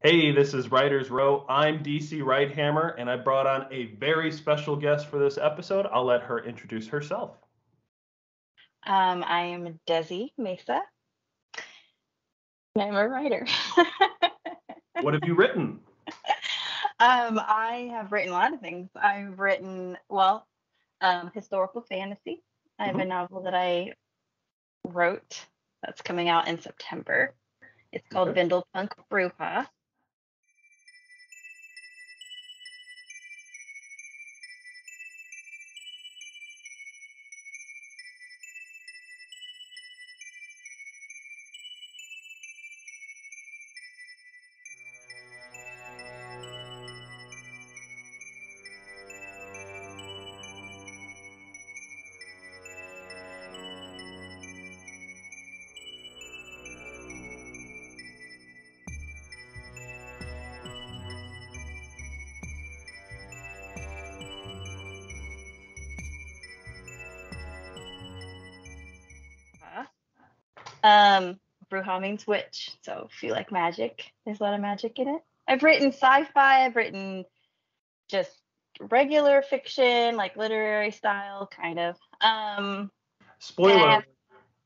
Hey, this is Writers Row. I'm DC Wright-Hammer, and I brought on a very special guest for this episode. I'll let her introduce herself. I am Desi Mesa. I'm a writer. What have you written? I have written a lot of things. I've written, historical fantasy. I have a novel that I wrote that's coming out in September. It's called Okay. Punk Bruja. Bruja means witch, so if you like magic, there's a lot of magic in it. I've written sci-fi, I've written just regular fiction, like literary style, kind of. Spoiler,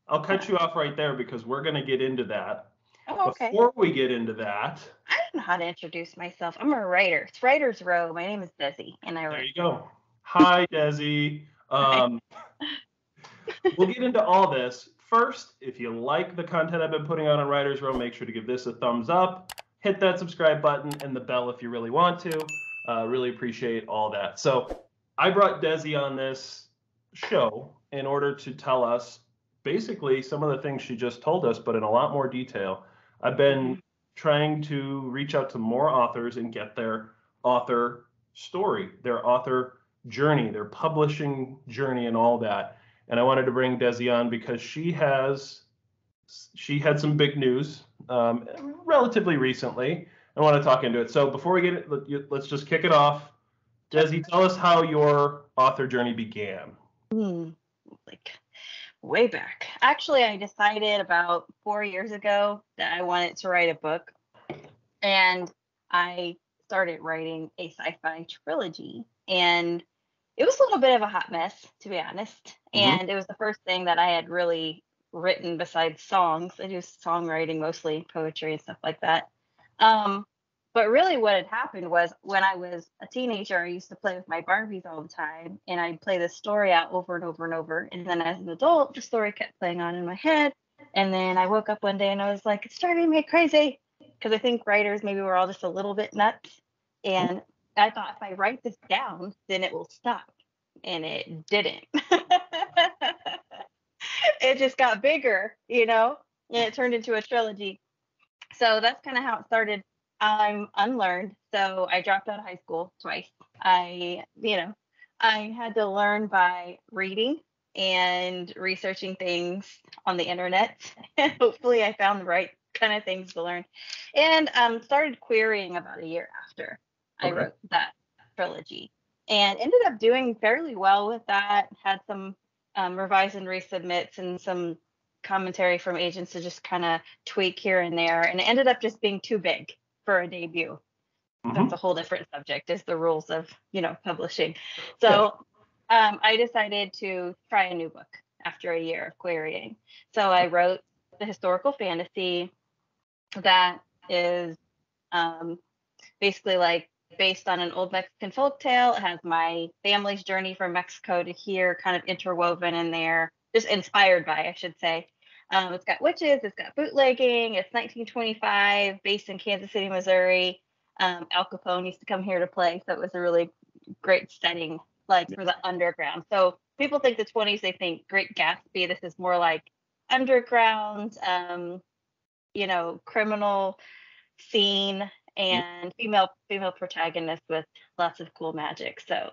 I'll cut you off right there because we're going to get into that. Oh, okay. Before we get into that, I don't know how to introduce myself. I'm a writer. It's Writers Row. My name is Desi, and I write. there you go. Hi, Desi. We'll get into all this. First, if you like the content I've been putting out on Writers Row, make sure to give this a thumbs up. Hit that subscribe button and the bell if you really want to. Really appreciate all that. So I brought Desi on this show in order to tell us basically some of the things she just told us, but in a lot more detail. I've been trying to reach out to more authors and get their author story, their author journey, their publishing journey and all that. And I wanted to bring Desi on because she had some big news relatively recently. I want to talk into it. So before we get it, let's just kick it off. Desi, tell us how your author journey began. Like way back. Actually, I decided about 4 years ago that I wanted to write a book. And I started writing a sci-fi trilogy. And it was a little bit of a hot mess, to be honest. And it was the first thing that I had really written besides songs. I do songwriting, mostly poetry and stuff like that. But really what had happened was when I was a teenager, I used to play with my Barbies all the time, and I'd play the story out over and over and over. And then as an adult, the story kept playing on in my head. And then I woke up one day and I was like, it's driving me crazy. Because I think writers, maybe we're all just a little bit nuts. And I thought if I write this down, then it will stop. And it didn't. It just got bigger, and it turned into a trilogy. So that's kind of how it started. I'm unlearned, so I dropped out of high school twice. I had to learn by reading and researching things on the internet. And hopefully I found the right kind of things to learn. And started querying about a year after I wrote that trilogy. And ended up doing fairly well with that. Had some revise and resubmits and some commentary from agents to just kind of tweak here and there. And it ended up just being too big for a debut. That's a whole different subject, is the rules of, publishing. So I decided to try a new book after a year of querying. So I wrote the historical fantasy that is basically like based on an old Mexican folktale. It has my family's journey from Mexico to here kind of interwoven in there, just inspired by, I should say. It's got witches, it's got bootlegging, it's 1925, based in Kansas City, Missouri. Al Capone used to come here to play, so it was a really great setting, like for the underground. So people think the 20s, they think Great Gatsby. This is more like underground, criminal scene and female protagonist with lots of cool magic. So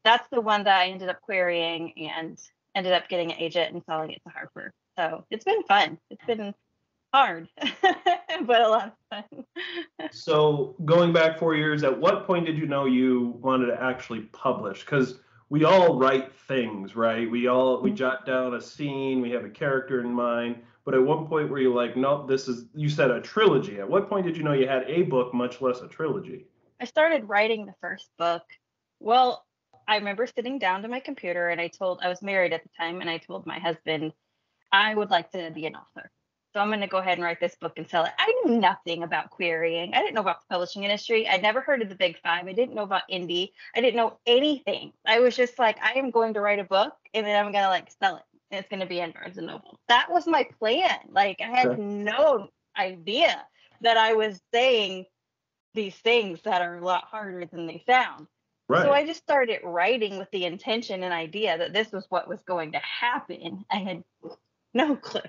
that's the one that I ended up querying and ended up getting an agent and selling it to Harper. So it's been fun. It's been hard, but a lot of fun. So going back 4 years, at what point did you know you wanted to actually publish? Because we all write things, right? We jot down a scene, we have a character in mind, But at one point were you like, nope, you said a trilogy. At what point did you know you had a book, much less a trilogy? I started writing the first book. Well, I remember sitting down to my computer and I was married at the time, and I told my husband, I would like to be an author. So I'm going to go ahead and write this book and sell it. I knew nothing about querying. I didn't know about the publishing industry. I'd never heard of the Big Five. I didn't know about indie. I didn't know anything. I was just like, I am going to write a book and then I'm going to like sell it. And it's going to be in Barnes and Noble. That was my plan. Like I had no idea that I was saying these things that are a lot harder than they sound. Right. So I just started writing with the intention and idea that this was what was going to happen. I had no clue.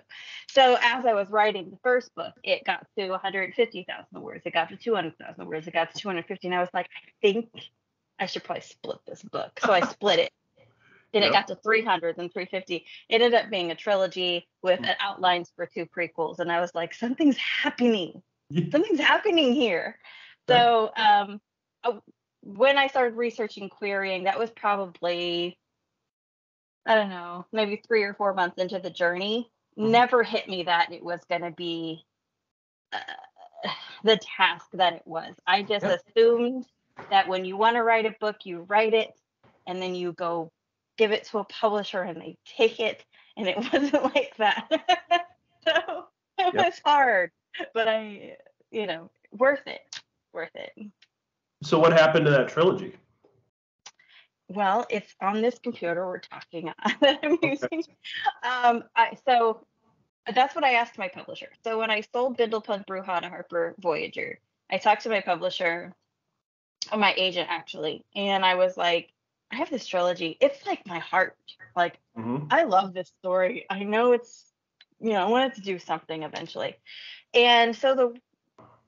So as I was writing the first book, it got to 150,000 words. It got to 200,000 words. It got to 250. And I was like, I think I should probably split this book. So I split it. Then it got to 300 and 350. It ended up being a trilogy with outlines for 2 prequels. And I was like, something's happening. Something's happening here. So when I started researching querying, that was probably, I don't know, maybe 3 or 4 months into the journey. Never hit me that it was going to be the task that it was. I just assumed that when you want to write a book, you write it and then you go give it to a publisher and they take it. And it wasn't like that. So it was hard, but worth it. So what happened to that trilogy? Well, it's on this computer we're talking on that I'm using. So that's what I asked my publisher. So when I sold Bindlepunk Bruja to Harper Voyager, I talked to my publisher, or my agent actually, and I was like, I have this trilogy. It's like my heart. Like, I love this story. I know it's, I wanted to do something eventually. And so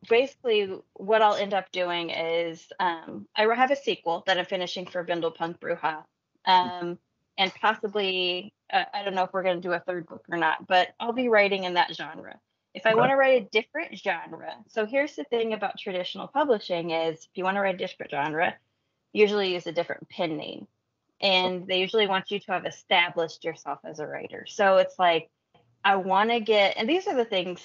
basically what I'll end up doing is I have a sequel that I'm finishing for Bindlepunk Bruja. And possibly, I don't know if we're going to do a third book or not, but I'll be writing in that genre. If I want to write a different genre, so here's the thing about traditional publishing is if you want to write a different genre, usually use a different pen name. And they usually want you to have established yourself as a writer. So it's like, I want to and these are the things,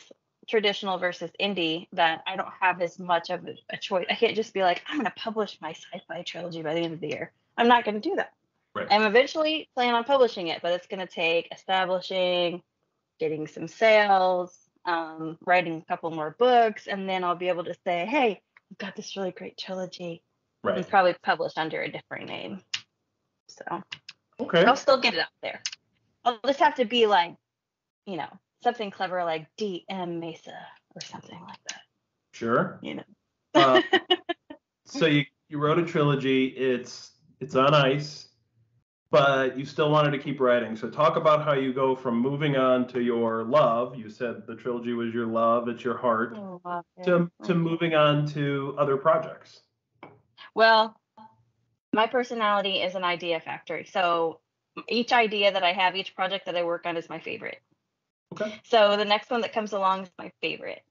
traditional versus indie, that I don't have as much of a choice. I can't just be like, I'm going to publish my sci-fi trilogy by the end of the year. I'm not going to do that. Right. I'm eventually planning on publishing it, but it's going to take establishing, getting some sales, writing a couple more books, and then I'll be able to say, hey, I've got this really great trilogy. Right. And probably publish under a different name. So I'll still get it out there. I'll just have to be like, something clever like DM Mesa or something like that. Sure. So you wrote a trilogy. It's on ice, but you still wanted to keep writing. So talk about how you go from moving on to your love. You said the trilogy was your love, it's your heart, to moving on to other projects. Well, my personality is an idea factory. So each idea that I have, each project that I work on is my favorite. Okay. So the next one that comes along is my favorite.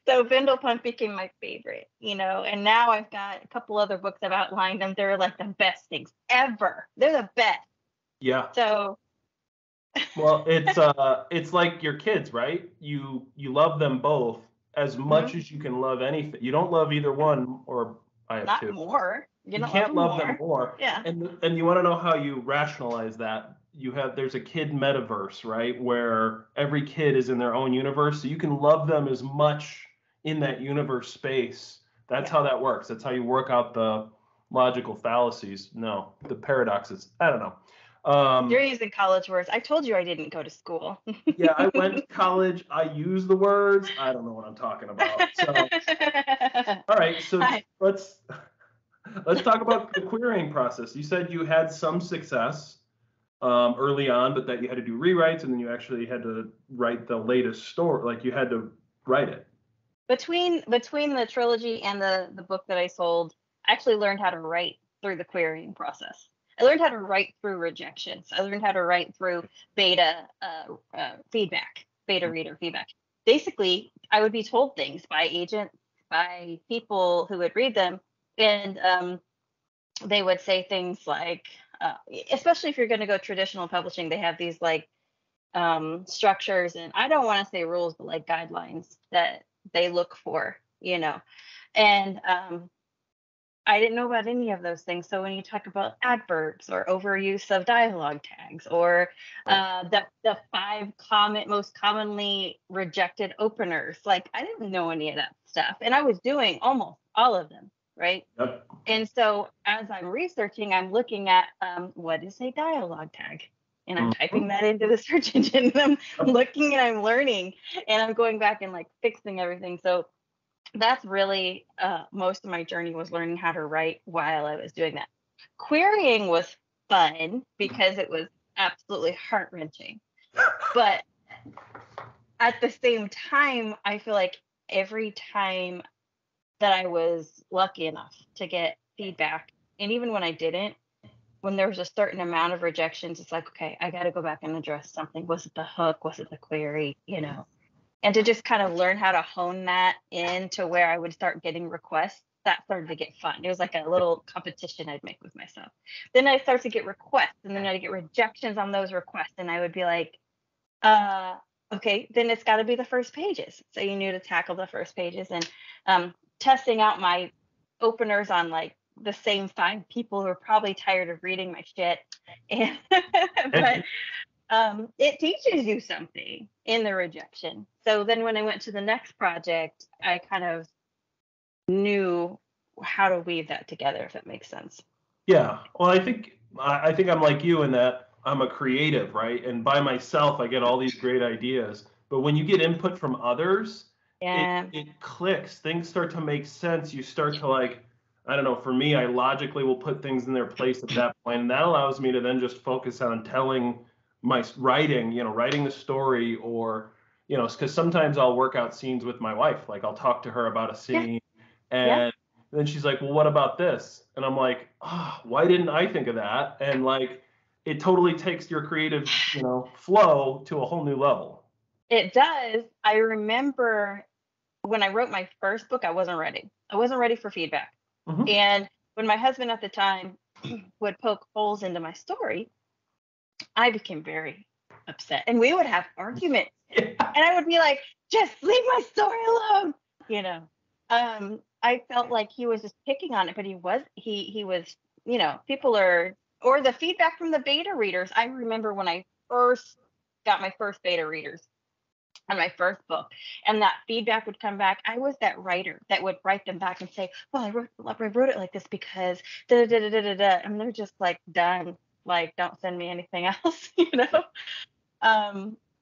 So Bindlepunk became my favorite, and now I've got a couple other books I've outlined them. They're like the best things ever. They're the best. Yeah. So. Well, it's like your kids, right? You love them both as much as you can love anything. You don't love either one, or I have not two. More. You can't love them more. Yeah. And you want to know how you rationalize that? There's a kid metaverse, right? Where every kid is in their own universe. So you can love them as much in that universe space. That's how that works. That's how you work out the logical fallacies. No, the paradoxes. I don't know. You're using college words. I told you I didn't go to school. Yeah, I went to college. I use the words. I don't know what I'm talking about. So, all right. So let's talk about the querying process. You said you had some success early on, but that you had to do rewrites, and then you actually had to write the latest story. Like you had to write it. Between the trilogy and the book that I sold, I actually learned how to write through the querying process. I learned how to write through rejections. I learned how to write through beta reader feedback. Basically, I would be told things by agents, by people who would read them, and they would say things like, especially if you're going to go traditional publishing, they have these like structures, and I don't want to say rules, but like guidelines that they look for, and I didn't know about any of those things. So when you talk about adverbs or overuse of dialogue tags or the most commonly rejected openers, like I didn't know any of that stuff, and I was doing almost all of them, right? Yep. And so as I'm researching, I'm looking at what is a dialogue tag, and I'm typing that into the search engine. And I'm looking and I'm learning, and I'm going back and like fixing everything. So that's really most of my journey was learning how to write while I was doing that. Querying was fun because it was absolutely heart-wrenching. But at the same time, I feel like every time that I was lucky enough to get feedback, and even when I didn't, when there was a certain amount of rejections, it's like, okay, I got to go back and address something. Was it the hook? Was it the query? And to just kind of learn how to hone that into where I would start getting requests, that started to get fun. It was like a little competition I'd make with myself. Then I start to get requests, and then I'd get rejections on those requests, and I would be like, okay, then it's got to be the first pages. So you knew to tackle the first pages, and testing out my openers on like the same 5 people who are probably tired of reading my shit. And but it teaches you something in the rejection. So then when I went to the next project, I kind of knew how to weave that together, if it makes sense. Yeah. Well, I think I'm like you in that I'm a creative, right? And by myself, I get all these great ideas. But when you get input from others, it clicks. Things start to make sense. You start to like, I don't know, for me, I logically will put things in their place at that point. And that allows me to then just focus on telling my writing, writing the story, or, because sometimes I'll work out scenes with my wife. Like I'll talk to her about a scene and then she's like, well, what about this? And I'm like, oh, why didn't I think of that? And like, it totally takes your creative, flow to a whole new level. It does. I remember when I wrote my first book, I wasn't ready. I wasn't ready for feedback. Mm-hmm. And when my husband at the time would poke holes into my story, I became very upset. And we would have arguments. Yeah. And I would be like, just leave my story alone. I felt like he was just picking on it, but he was, people or the feedback from the beta readers. I remember when I first got my first beta readers on my first book, and that feedback would come back. I was that writer that would write them back and say, well, I wrote it like this because da da da da da da, and they're just like, done. Like, don't send me anything else,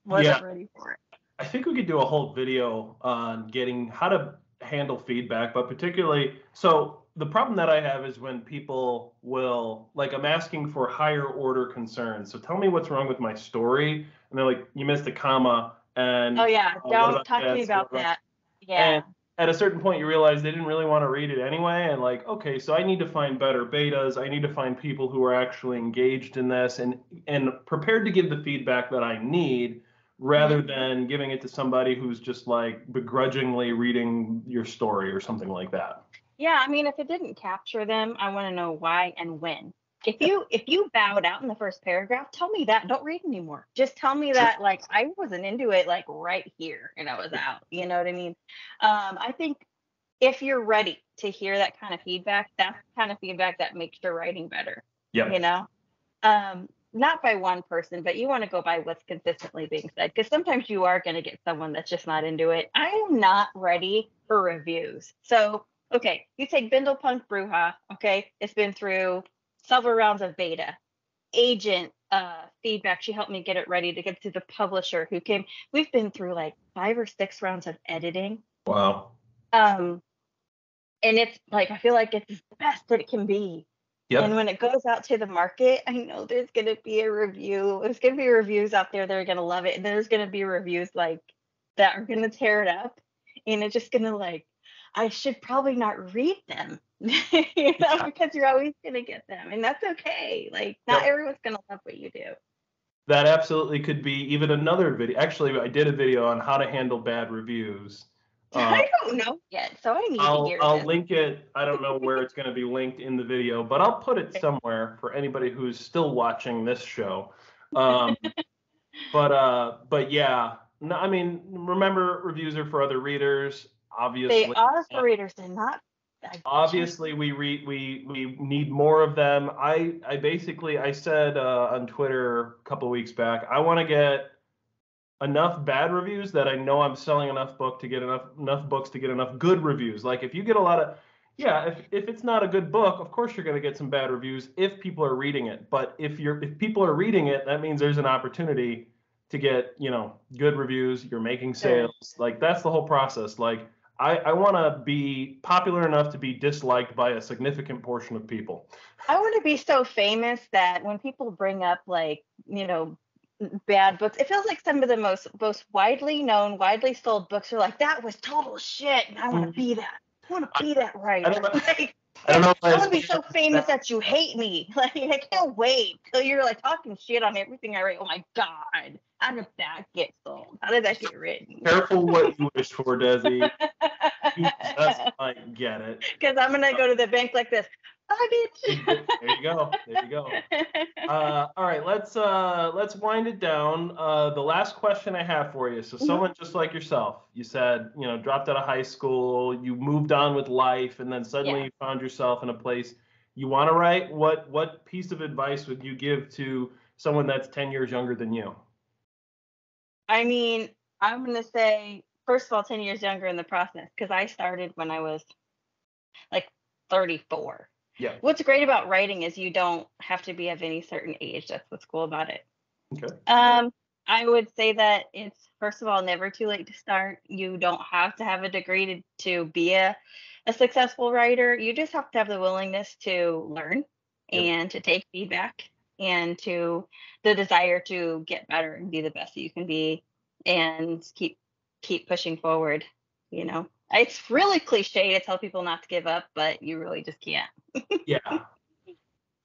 wasn't ready for it. I think we could do a whole video on getting how to handle feedback, but particularly, so the problem that I have is when people will, like, I'm asking for higher order concerns. So tell me what's wrong with my story. And they're like, you missed a comma. And oh yeah, don't talk to me about that. Yeah. And at a certain point, you realize they didn't really want to read it anyway. And like, okay, so I need to find better betas. I need to find people who are actually engaged in this and prepared to give the feedback that I need, rather than giving it to somebody who's just like begrudgingly reading your story or something like that. Yeah, I mean, if it didn't capture them, I want to know why and when. If you bowed out in the first paragraph, tell me that. Don't read anymore. Just tell me that, like, I wasn't into it, like, right here, and I was out. You know what I mean? I think if you're ready to hear that kind of feedback, that's the kind of feedback that makes your writing better. Yeah. Not by one person, but you want to go by what's consistently being said, because sometimes you are going to get someone that's just not into it. I am not ready for reviews. So, okay, you take Bindle Punk Bruja, okay? It's been through several rounds of beta. Agent feedback, she helped me get it ready to get to the publisher who came. We've been through like 5 or 6 rounds of editing. Wow. And it's like, I feel like it's the best that it can be. Yep. And when it goes out to the market, I know there's going to be a review. There's going to be reviews out there that are going to love it. And there's going to be reviews like that are going to tear it up. And it's just going to like, I should probably not read them, because you're always going to get them. And that's okay. Like, not everyone's going to love what you do. That absolutely could be even another video. Actually, I did a video on how to handle bad reviews. I don't know yet, so I need to hear I'll link it. I don't know where it's going to be linked in the video, but I'll put it somewhere for anybody who's still watching this show. But yeah, no, I mean, remember, reviews are for other readers. They Obviously, are for readers. They're not. obviously, we need more of them. I basically I said on Twitter a couple of weeks back, I want to get enough bad reviews that I know I'm selling enough books to get enough good reviews. Like if you get a lot of yeah, if it's not a good book, of course you're going to get some bad reviews if people are reading it. But if people are reading it, that means there's an opportunity to get, good reviews, you're making Sure. sales. Like that's the whole process. Like I want to be popular enough to be disliked by a significant portion of people. I want to be so famous that when people bring up bad books, it feels like some of the most widely known, widely sold books are like, that was total shit, and I want to be that. I want to be that I don't writer. know. Like, I don't know if I I want to be so famous that you hate me. Like, I can't wait till you're like talking shit on everything I write. Oh my god, how did that get sold? How did that get written? Careful what you wish for, Desi. You just might get it. Because I'm gonna go to the bank like this. Bye, bitch. There you go. There you go. All right, let's wind it down. The last question I have for you. So someone just like yourself, you said, dropped out of high school, you moved on with life, and then suddenly you found yourself in a place you want to write. What piece of advice would you give to someone that's 10 years younger than you? I mean, I'm gonna say, first of all, 10 years younger in the process, because I started when I was like 34. Yeah. What's great about writing is you don't have to be of any certain age. That's what's cool about it. Okay. I would say that it's, first of all, never too late to start. You don't have to have a degree to be a successful writer. You just have to have the willingness to learn Yep. and to take feedback and to the desire to get better and be the best that you can be and keep pushing forward. It's really cliche to tell people not to give up, but you really just can't. Yeah.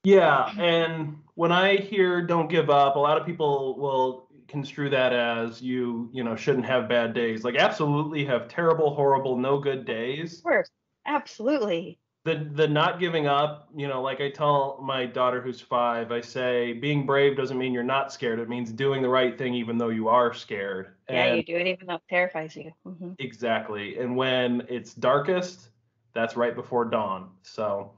Yeah, and when I hear "don't give up," a lot of people will construe that as you shouldn't have bad days. Like absolutely have terrible, horrible, no good days. Of course, absolutely. The not giving up, like I tell my daughter who's 5, I say being brave doesn't mean you're not scared. It means doing the right thing even though you are scared. Yeah, And you do it even though it terrifies you. exactly. And when it's darkest, that's right before dawn. So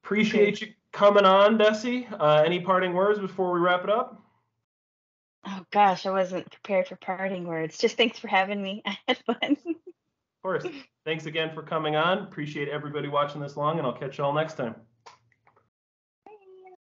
appreciate you coming on, Desi. Any parting words before we wrap it up? Oh gosh, I wasn't prepared for parting words. Just thanks for having me. I had fun. Of course. Thanks again for coming on. Appreciate everybody watching this long, and I'll catch you all next time.